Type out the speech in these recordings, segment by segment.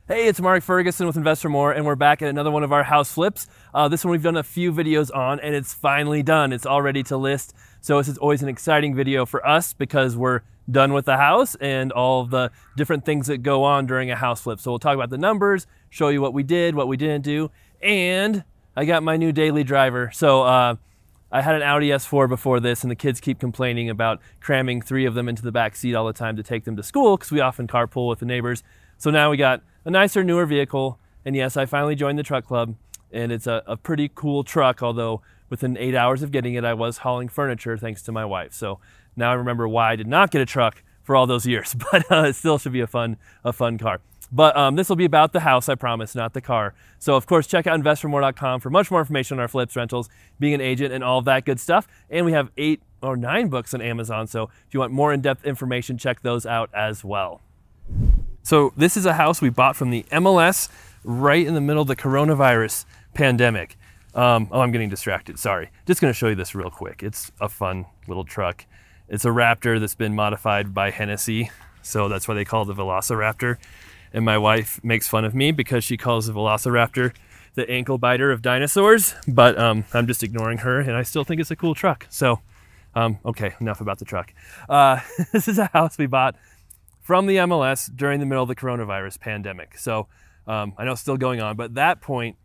Hey, it's Mark Ferguson with Invest for More, and we're back at another one of our house flips. This one we've done a few videos on, and it's finally done. It's all ready to list. So this is always an exciting video for us because we're done with the house and all of the different things that go on during a house flip. So we'll talk about the numbers, show you what we did, what we didn't do, and I got my new daily driver. So I had an Audi S4 before this, and the kids keep complaining about cramming 3 of them into the back seat all the time to take them to school because we often carpool with the neighbors. So now we got a nicer, newer vehicle, and yes, I finally joined the truck club, and it's a pretty cool truck, although within 8 hours of getting it, I was hauling furniture thanks to my wife. So now I remember why I did not get a truck for all those years, but it still should be a fun car. But this will be about the house, I promise, not the car. So of course, check out investformore.com for much more information on our flips, rentals, being an agent, and all of that good stuff. And we have 8 or 9 books on Amazon, so if you want more in-depth information, check those out as well. So this is a house we bought from the MLS right in the middle of the coronavirus pandemic. I'm getting distracted, sorry. Just gonna show you this real quick. It's a fun little truck. It's a Raptor that's been modified by Hennessy, so that's why they call it the Velociraptor. And my wife makes fun of me because she calls the Velociraptor the ankle biter of dinosaurs, but I'm just ignoring her, and I still think it's a cool truck. So, okay, enough about the truck. This is a house we bought from the MLS during the middle of the coronavirus pandemic. So I know it's still going on, but at that point,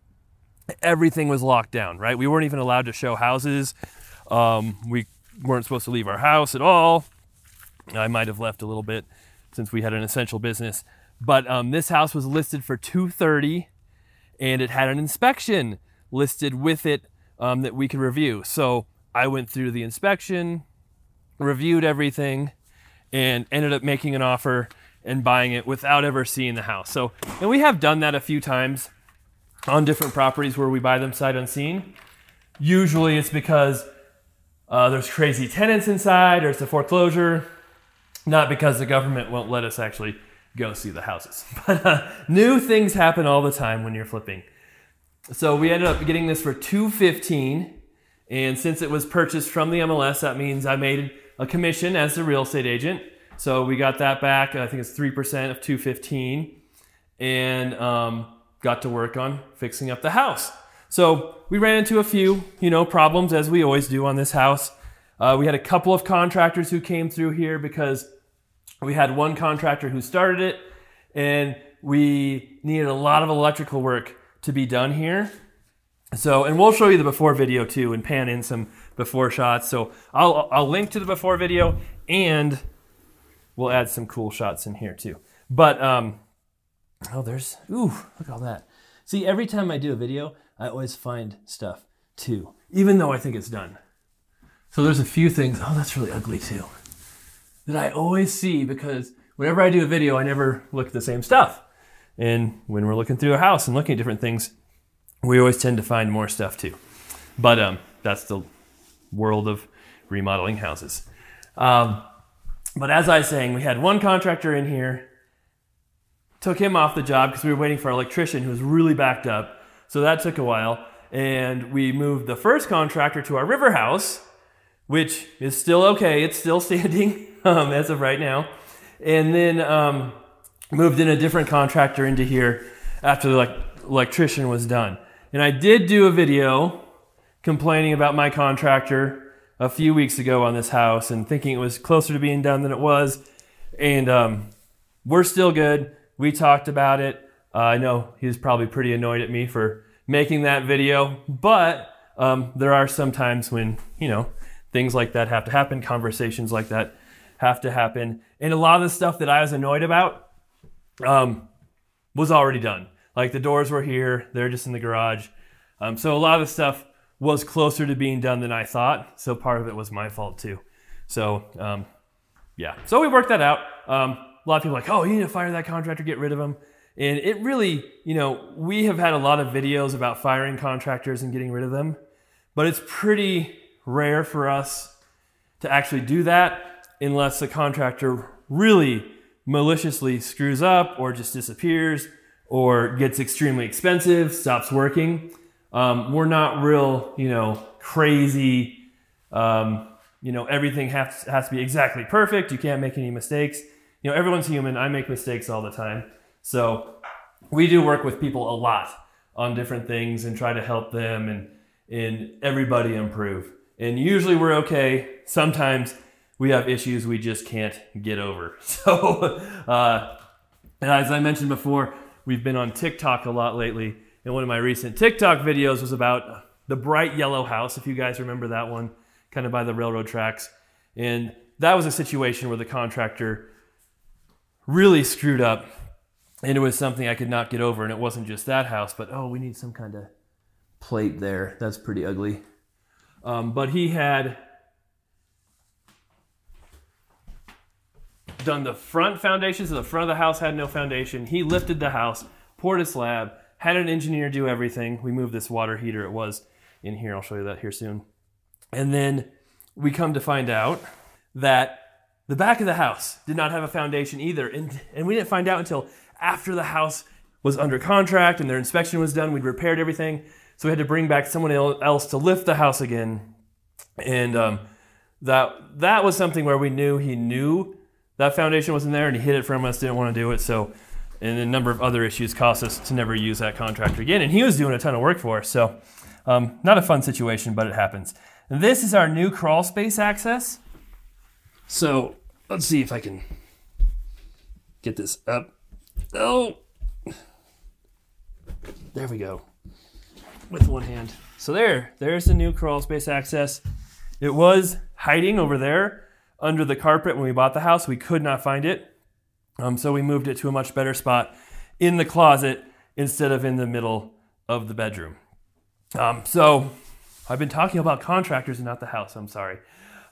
everything was locked down, right? We weren't even allowed to show houses. We weren't supposed to leave our house at all. I might have left a little bit since we had an essential business. But this house was listed for $230, and it had an inspection listed with it that we could review. So I went through the inspection, reviewed everything, and ended up making an offer and buying it without ever seeing the house. So, and we have done that a few times on different properties where we buy them sight unseen. Usually it's because there's crazy tenants inside or it's a foreclosure, not because the government won't let us actually go see the houses. But new things happen all the time when you're flipping. So we ended up getting this for $215, and since it was purchased from the MLS, that means I made a commission as the real estate agent. So we got that back. I think it's 3% of $215, and got to work on fixing up the house. So we ran into a few, problems as we always do on this house. We had a couple of contractors who came through here because we had one contractor who started it, and we needed a lot of electrical work to be done here. So, and we'll show you the before video too and pan in some before shots. So I'll link to the before video, and we'll add some cool shots in here too. But, look at all that. See, every time I do a video, I always find stuff too, even though I think it's done. So there's a few things, that's really ugly too, that I always see because whenever I do a video, I never look at the same stuff. And when we're looking through a house and looking at different things, we always tend to find more stuff too. But that's the world of remodeling houses. But as I was saying, we had one contractor in here, took him off the job because we were waiting for our electrician who was really backed up. So that took a while. And we moved the first contractor to our river house, which is still okay. It's still standing as of right now. And then moved in a different contractor into here after the electrician was done. And I did do a video complaining about my contractor a few weeks ago on this house and thinking it was closer to being done than it was. And we're still good. We talked about it. I know he was probably pretty annoyed at me for making that video, but there are some times when, things like that have to happen, conversations like that have to happen. And a lot of the stuff that I was annoyed about was already done. Like the doors were here, they're just in the garage. So a lot of the stuff was closer to being done than I thought. So part of it was my fault too. So yeah, so we worked that out. A lot of people are like, oh, you need to fire that contractor, get rid of him. And it really, we have had a lot of videos about firing contractors and getting rid of them, but it's pretty rare for us to actually do that unless the contractor really maliciously screws up or just disappears or gets extremely expensive, stops working. We're not real, crazy, everything has to be exactly perfect. You can't make any mistakes. Everyone's human. I make mistakes all the time. So we do work with people a lot on different things and try to help them and everybody improve. And usually we're okay. Sometimes we have issues we just can't get over. So, and as I mentioned before, we've been on TikTok a lot lately. And one of my recent TikTok videos was about the bright yellow house, if you guys remember that one, kind of by the railroad tracks. And that was a situation where the contractor really screwed up, and it was something I could not get over. And it wasn't just that house, but oh, we need some kind of plate there. That's pretty ugly. But he had done the front foundation, so the front of the house had no foundation. He lifted the house, poured a slab, had an engineer do everything. We moved this water heater. It was in here. I'll show you that here soon. And then we come to find out that the back of the house did not have a foundation either. And we didn't find out until after the house was under contract and their inspection was done. We'd repaired everything. So we had to bring back someone else to lift the house again. And that was something where we knew he knew that foundation wasn't there and he hid it from us, didn't want to do it. So, and a number of other issues caused us to never use that contractor again. And he was doing a ton of work for us. So not a fun situation, but it happens. And this is our new crawl space access. So let's see if I can get this up. Oh, there we go. With one hand. So there's the new crawl space access. It was hiding over there under the carpet when we bought the house. We could not find it. So we moved it to a much better spot in the closet instead of in the middle of the bedroom. So I've been talking about contractors and not the house. I'm sorry.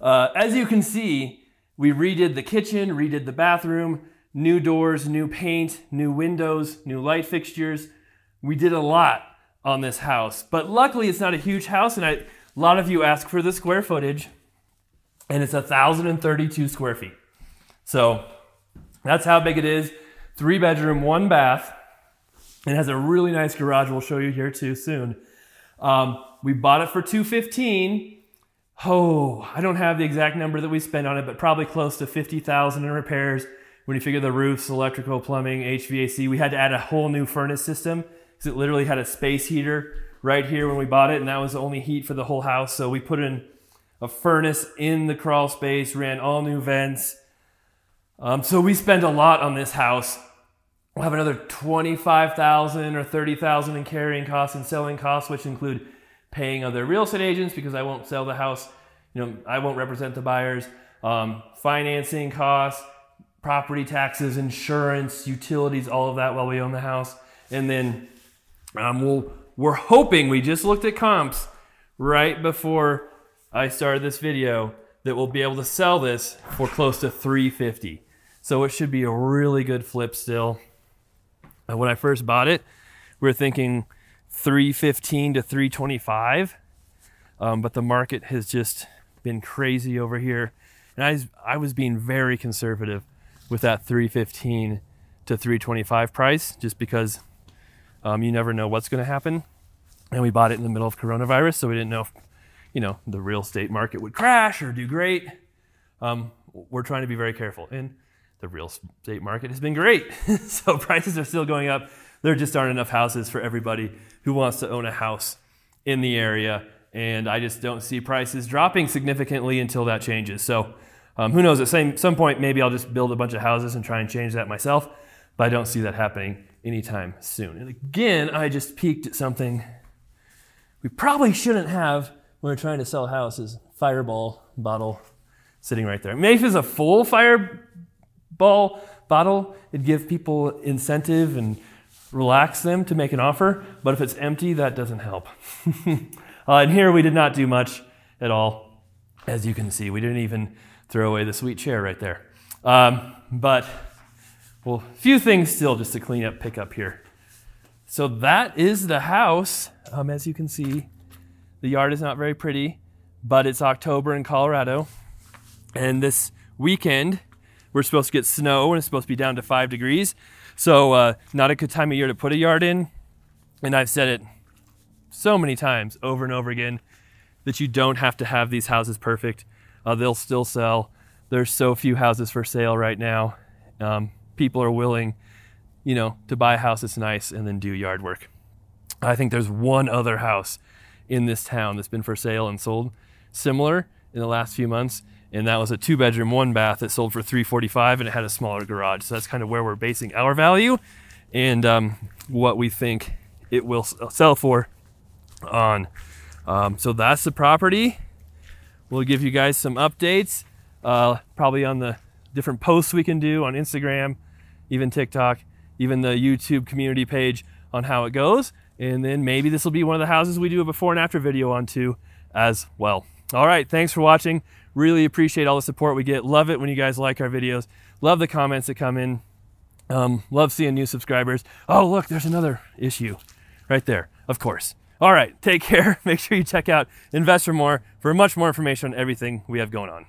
As you can see, we redid the kitchen, redid the bathroom, new doors, new paint, new windows, new light fixtures. We did a lot on this house, but luckily it's not a huge house. And a lot of you ask for the square footage, and it's 1,032 square feet. So that's how big it is. 3-bedroom, 1 bath. It has a really nice garage. We'll show you here too soon. We bought it for $215,000. Oh, I don't have the exact number that we spent on it, but probably close to $50,000 in repairs. When you figure the roofs, electrical, plumbing, HVAC, we had to add a whole new furnace system because it literally had a space heater right here when we bought it, and that was the only heat for the whole house. So we put in a furnace in the crawl space, ran all new vents. So we spent a lot on this house. We'll have another $25,000 or $30,000 in carrying costs and selling costs, which include paying other real estate agents because I won't sell the house. I won't represent the buyers. Financing costs, property taxes, insurance, utilities, all of that while we own the house. And then we're hoping, we just looked at comps right before I started this video, that we'll be able to sell this for close to $350,000. So it should be a really good flip still. When I first bought it, we were thinking $315,000 to $325,000, but the market has just been crazy over here. And I was being very conservative with that $315,000 to $325,000 price, just because you never know what's going to happen. And we bought it in the middle of coronavirus, so we didn't know if the real estate market would crash or do great. We're trying to be very careful. And the real estate market has been great. So prices are still going up. There just aren't enough houses for everybody who wants to own a house in the area. And I just don't see prices dropping significantly until that changes. So who knows, at some point, maybe I'll just build a bunch of houses and try and change that myself. But I don't see that happening anytime soon. And again, I just peeked at something we probably shouldn't have when we're trying to sell houses. Fireball bottle sitting right there. Maybe if it's a full Fireball bottle, it'd give people incentive and relax them to make an offer. But if it's empty, that doesn't help. And here we did not do much at all. As you can see, we didn't even throw away the sweet chair right there. But, well, a few things still just to clean up, pick up here. So that is the house. As you can see, the yard is not very pretty, but it's October in Colorado. And this weekend, we're supposed to get snow, and it's supposed to be down to 5 degrees. So not a good time of year to put a yard in. And I've said it so many times over and over again that you don't have to have these houses perfect. They'll still sell. There's so few houses for sale right now. People are willing, you know, to buy a house that's nice and then do yard work. I think there's one other house in this town that's been for sale and sold similar in the last few months, and that was a 2-bedroom, 1-bath that sold for $345, and it had a smaller garage. So that's kind of where we're basing our value and what we think it will sell for on. So that's the property. We'll give you guys some updates, probably on the different posts we can do on Instagram, even TikTok, even the YouTube community page on how it goes. And then maybe this will be one of the houses we do a before and after video on too as well. All right, thanks for watching. Really appreciate all the support we get. Love it when you guys like our videos. Love the comments that come in. Love seeing new subscribers. Oh, look, there's another issue right there, of course. All right, take care. Make sure you check out Invest for More for much more information on everything we have going on.